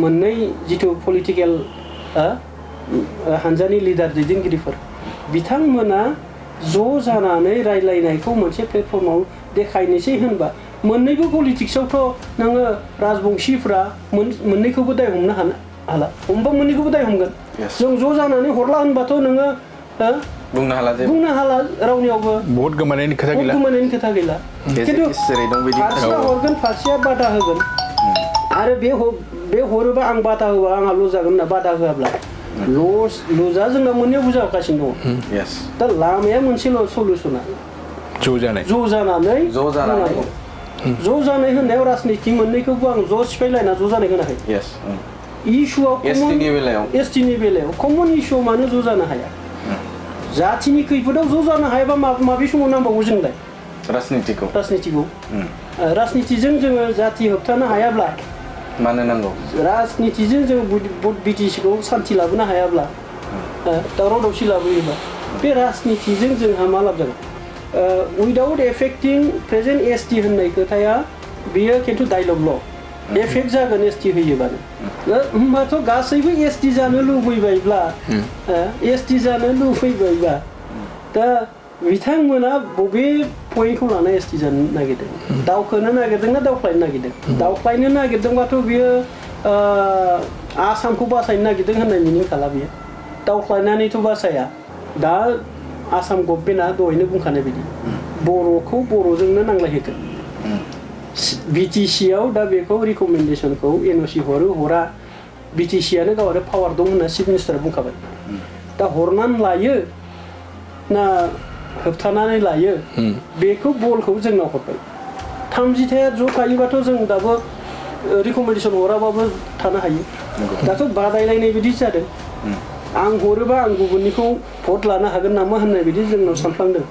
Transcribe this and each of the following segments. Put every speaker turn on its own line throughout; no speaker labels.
मोननै जिथु पलिटिकेल हानजानि लिडार दैदेनगिरिफोर बिथांमोना ज' जानानै रायलायनायखौ मोनसे प्लेटफर्माव देखायनोसै होनबा मोननैबो पलिटिक्सआवथ' नोङो राजबंशीफ्रा मोननैखौबो दाय हमनो हाला हमबा मोननैखौबो दाय हमगोन जों ज' जानानै हरला होनबाथ' नोङो बुंनो हाला रावनियावबो
बहुत गोमानायनि
खोथा गैला खिन्थु फारसेया हरगोन फारसेया बादा होगोन आरो बे हरोबा आं बादा होबा आंहा लस जागोन होनना बादा होआब्ला लसआ जोंना मोननैयावबो जागासिनो दङ दा लामाया मोनसेल' सलुसना ज' जानाय होननायाव राजनिति मोननैखौबो आं ज' सिफायलायना ज' जानाय होनाखै इस्युआव एसटिनि बेलायाव कमन इस्युआव मानो ज' जानो हाया जातिनि खैफोदाव ज' जानो हायाबा माबे समाव नांबावगौ जोंलाय राजनितिखौ राजनितिजों जोङो जाति होबथानो हायाब्ला
मानो नांगौ
राजनितिजों जों बिटिसिखौ सान्थि लाबोनो हायाब्ला दावराव दावसि लाबोयोबा बे राजनितिजों जोंहा मा लाब जागोन उइदाउट एफेक्टिं प्रेजेन्ट एसटि होननाय खोथाया बेयो खिन्थु डायलगल' एफेक्ट जागोन एसटि होयोबानो होमबाथ' गासैबो एसटि जानो लुबैबायब्ला दा बिथांमोना बबे पइन्टखौ लाना एसटि जानो नागिरदों दावखोनो नागिरदों ना दावख्लायनो नागिरदोंबाथ' बियो आसामखौ बासायनो नागिरदों होननाय मिनिं खाला बियो दावख्लायनानैथ' बासाया दा आसाम गभर्नमेन्टआ दहायनो बुंखानाय बायदि बर'खौ बर'जोंनो नांलायहोगोन बिटिसिआव दा बेखौ रिकमेन्डेसनखौ एनअसि हरा बिटिसिआनो गाव आरो पावार दं होनना चिफ मिनिस्टारा बुंखाबाय दा हरनानै लायो ना होबथानानै लायो बेखौ बलखौ जोंनाव हरबाय 30थाया ज' थायोबाथ' जों दाबो रिकमेन्डेसन हराबाबो थानो हायो दाथ' बादायलायनाय बायदि जादों आं हरोबा आं गुबुननिखौ भट लानो हागोन नामा होननाय बायदि जोंनाव सानफ्लांदों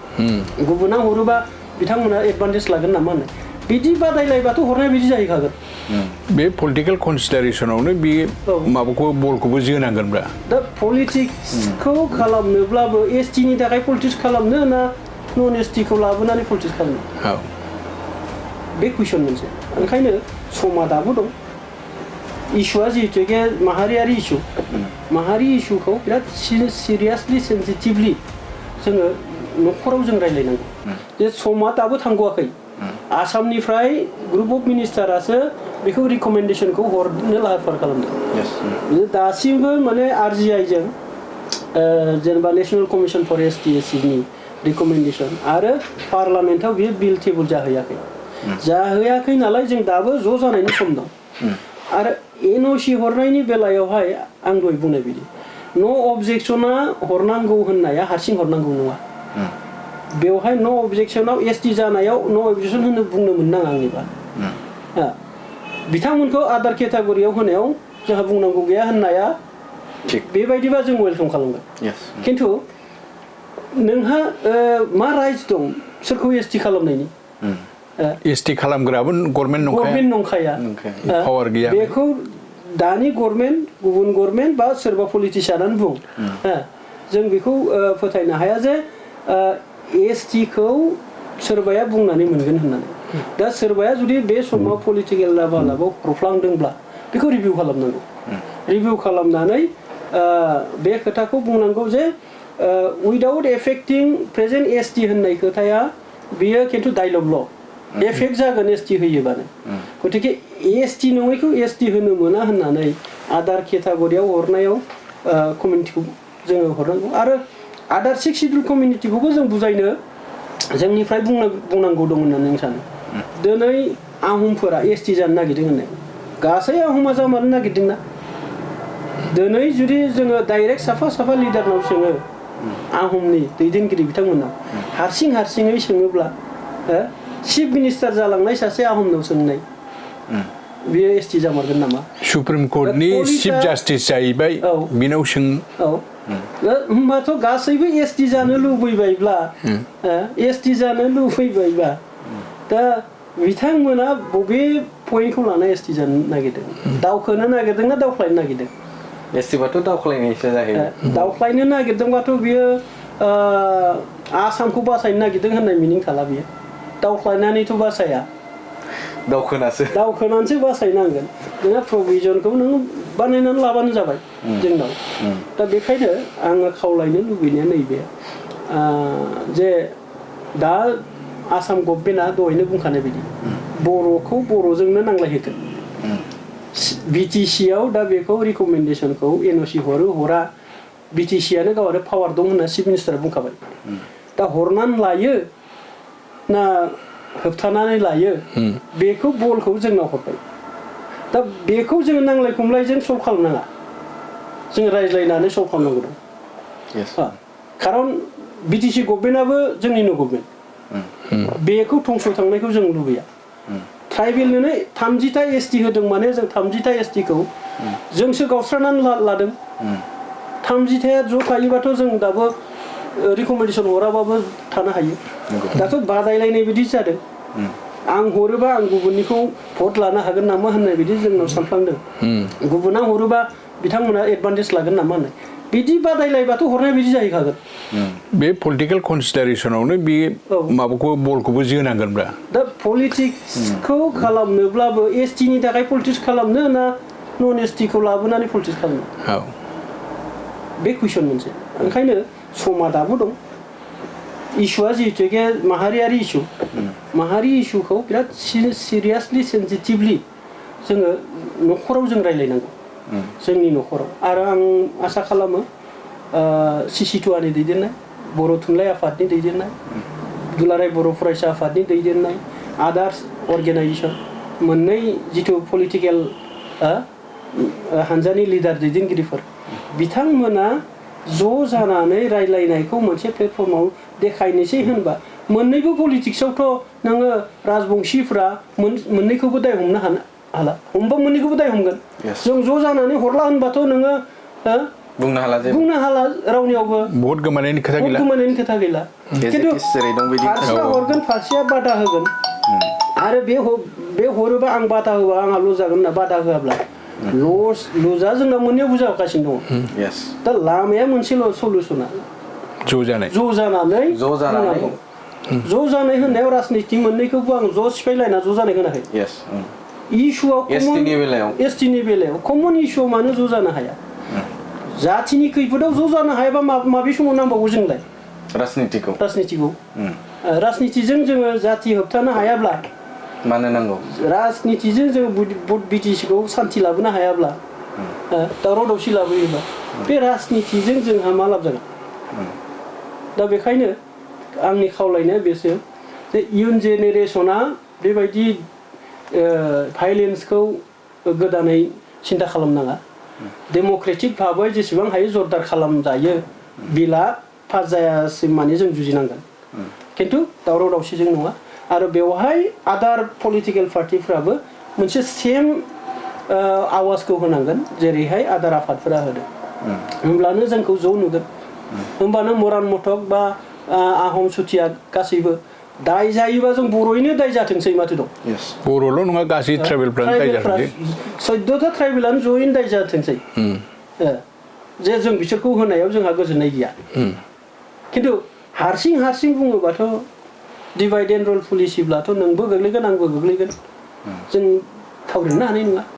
गुबुना हरोबा बिथांमोना एडभान्टेज लागोन नामा होननाय बिदि बादायलायबाथ' हरनाय बायदि जाहैखागोन
बे पलिटिकेल कनसिडारेसनावनो बे माबाखौ बलखौबो जोनांगोनब्रा
दा पलिटिक्सखौ खालामनोब्लाबो एसटिनि थाखाय पलिटिक्स खालामनो ना नन एसटिखौ लाबोनानै पलिटिक्स खालामनो बे कुइसन मोनसे ओंखायनो समा दाबो दं इस्युआ जिहेतुके माहारियारि इस्यु माहारि इस्युखौ बिराद सिरियासलि सेन्सिटिभलि जोङो न'खराव जों रायलायनांगौ जे समा दाबो थांग'वाखै आसामनिफ्राय ग्रुप अफ मिनिस्टारासो बेखौ रिकमेन्डेसनखौ हरनो लाहार फाहार खालामदों दासिमबो माने आरजिआइजों जेनेबा नेशनेल कमिसन फर एसटि/एससिनि रिकमेन्डेसन आरो पार्लामेन्टआव बेयो बिल टेबोल जाहैयाखै नालाय जों दाबो ज' जानायनि सम दं आरो एनअसि हरनायनि बेलायावहाय आं दहाय बुंनाय बायदि न' अबजेक्सना हरनांगौ होननाया हारसिं हरनांगौ नङा बेवहाय न' अबजेक्सनाव एसटि जानायाव न' अबजेक्सन होनो बुंनो मोननाङा आंनिबा बिथांमोनखौ आदार केटागरियाव होनायाव जोंहा बुंनांगौ गैया होननाया बेबायदिबा जों वेलकाम खालामगोन खिन्थु नोंहा मा राइट्स दं सोरखौ एसटि खालामनायनि
एसटि खालामग्राबो गभर्नमेन्ट नंखाया पावार गैया
बेखौ दानि गभर्नमेन्ट गुबुन गभर्नमेन्ट बा सोरबा पलिटिसियानानो बुं जों बेखौ फोथायनो हाया जे एसटिखौ सोरबाया बुंनानै मोनगोन होननानै दा सोरबाया जुदि बे समाव पलिटिकेल लाभाव हरफ्लांदोंब्ला बेखौ रिभिउ खालामनांगौ रिभिउ खालामनानै बे खोथाखौ बुंनांगौ जे उइदाउट एफेक्टिं प्रेजेन्ट एसटि होननाय खोथाया बियो खिन्थु डायलगल' एफेक्ट जागोन एसटि होयोबानो गतिके एसटि नङैखौ एसटि होनो मोना होननानै आदार केटागरियाव हरनायाव कमिउनिटिखौ जोङो हरनांगौ आरो आदार 6 सिड्युल कमिउनिटिखौबो जों बुजायनो जोंनिफ्राय बुंनांगौ दं होननानै आं सानो दिनै आहमफोरा एसटि जानो नागिरदों होननाय गासै आहमा जानो नागिरदोंना दिनै जुदि जोङो डाइरेक्ट साफा लिडारनाव सोङो आहमनि दैदेनगिरि बिथांमोनाव हारसिङै सोङोब्ला चिफ मिनिस्टार जालांनाय सासे आहमनाव सोंनाय बेयो एसटि जामारगोन नामा
सुप्रिम कर्टनि चिफ जास्टिस जाहैबाय बिनाव सों
होमबाथ' गासैबो एसटि जानो लुबैबायब्ला दा बिथांमोना बबे पइन्टखौ लाना एसटि जानो नागिरदों दावखोनो नागिरदों ना दावख्लायनो नागिरदों
एसटिबाथ' दावख्लायनायसो जाहैबाय
दावख्लायनो नागिरदोंबाथ' बियो आसामखौ बासायनो नागिरदों होननाय मिनिं थाला बियो दावख्लायनानैथ' बासाया दावखोनानैसो बासायनांगोन नोंहा प्रभिजनखौ नों बानायनानै लाबानो जाबाय जोंनाव दा बेखायनो आङो खावलायनो लुबैनाया नैबे जे दा आसाम गभर्नमेन्टआ दहायनो बुंखानाय बायदि बर'खौ बर'जोंनो नांलायहोगोन बिटिसि आव दा बेखौ रिकमेन्डेसनखौ एनअसि हरा बिटिसिआनो गाव आरो पावार दं होनना चिफ मिनिस्टारा बुंखाबाय दा हरनानै लायो ना होबथानानै लायो बेखौ बलखौ जोंनाव हरबाय दा बेखौ जोङो नांलाय खमलायजों सल्भ खालामनाङा जों रायज्लायनानै सल्भ खालामनांगौ दं खारन बिटिसि गभर्नमेन्टआबो जोंनिनो गभर्नमेन्ट बेखौ धंस थांनायखौ जों लुबैया ट्राइबेलनो 30टा एसटि होदों माने जों 30टा एसटिखौ जोंसो गावस्रानानै लादों 30टाया ज' थायोबाथ' जों दाबो रिकमेन्डेसन हराबाबो थानो हायो दाथ' बादायलायनाय बायदि जादों आं हरोबा आं गुबुननिखौ भट लानो हागोन नामा होननाय बायदि जोंनाव सानफ्लांदों गुबुना हरोबा बिथांमोना एडभान्टेज लागोन नामा होननाय बिदि बादायलायबाथ' हरनाय बायदि जाहैखागोन
बे पलिटिकेल कनसिडारेसनावनो बे माबाखौ बलखौबो जोनांगोनब्रा
दा पलिटिक्सखौ खालामनोब्लाबो एसटिनि थाखाय पलिटिक्स खालामनो ना नन एसटिखौ लाबोनानै पलिटिक्स खालामनो बे कुइसन मोनसे ओंखायनो समा दाबो दं इस्युआ जिहेतुके माहारियारि इस्यु माहारि इस्युखौ बिराद सिरियासलि सेन्सिटिभलि जोङो न'खराव जों रायज्लायनांगौ जोंनि न'खराव आरो आं आसा खालामो सिसिटुआनि दैदेननाय बर' थुनलाइ आफादनि दैदेननाय दुलाराय बर' फरायसा आफादनि दैदेननाय आदार्स अर्गेनाइजेसन मोननै जिथु पलिटिकेल हानजानि लिडार दैदेनगिरिफोर बिथांमोना ज' जानानै रायज्लायनायखौ मोनसे प्लेटफर्माव देखायनोसै होनबा मोननैबो पलिटिक्सआवथ' नोङो राजबंशीफ्रा मोननैखौबो दाय हमनो हाला हमबा मोननैखौबो दाय हमगोन जों ज' जानानै हरला होनबाथ' नोङो बुंनो हाला रावनियावबो
भट गोमानायनि
खोथा गैला खिन्थु फारसेया हरगोन फारसेया बादा होगोन आरो बे हरोबा आं बादा होबा आंहा लस जागोन होनना बादा होआब्ला लुजा जोंना मोननैयाव बुजागासिनो दङ दा लामाया मोनसेल' सलुसना ज' जानानै ज' जानाय होननायाव राजनिति मोननैखौबो आं ज' सिफायलायना ज' जानाय होनाखै इस्युआव एसटिनि बेलायाव कमन इस्युआव मानो ज' जानो हाया जातिनि खैफोदाव ज' जानो हायाबा माबे समाव नांबावगौ जोंलाय राजनितिजों जोङो जाति होबथानो हायाब्ला
मानो नांगौ
राजनितिजों जोङो बिटिसिखौ सान्थि लाबोनो हायाब्ला दावराव दावसि लाबोयोबा बे राजनितिजों जोंहा मा लाब जागोन दा बेखायनो आंनि खावलायनाया बेसो जे इयुन जेनेरेसना बेबायदि भायलेन्सखौ गोदानै सिन्था खालामनाङा डेम'क्रेटिक भाबै जेसेबां हायो जरदार खालामजायो बिला पास जायासिम माने जों जुजिनांगोन खिन्थु दावराव दावसिजों नङा आरो बेवहाय आदार पलिटिकेल पार्टिफ्राबो मोनसे सेम आवाजखौ होनांगोन जेरैहाय आदार आफादफोरा होदों होमब्लानो जोंखौ ज' नुगोन होमबानो मरान मथक बा आहम सुथिया गासैबो दाय जायोबा जों बर'यैनो दाय जाथोंसै माथो दं
बर'ल' नङा गासै ट्राइबेलफ्रानो दाय जाथोंसै
14टा ट्राइबेलानो ज'यैनो दाय जाथोंसै जे जों बिसोरखौ होनायाव जोंहा गोजोननाय गैया खिन्थु हारसिं बुङोबाथ' डिभाइड एन्ड रुल पलिसिब्लाथ' नोंबो गोग्लैगोन आंबो गोग्लैगोन जों थावरिनो हानाय नङा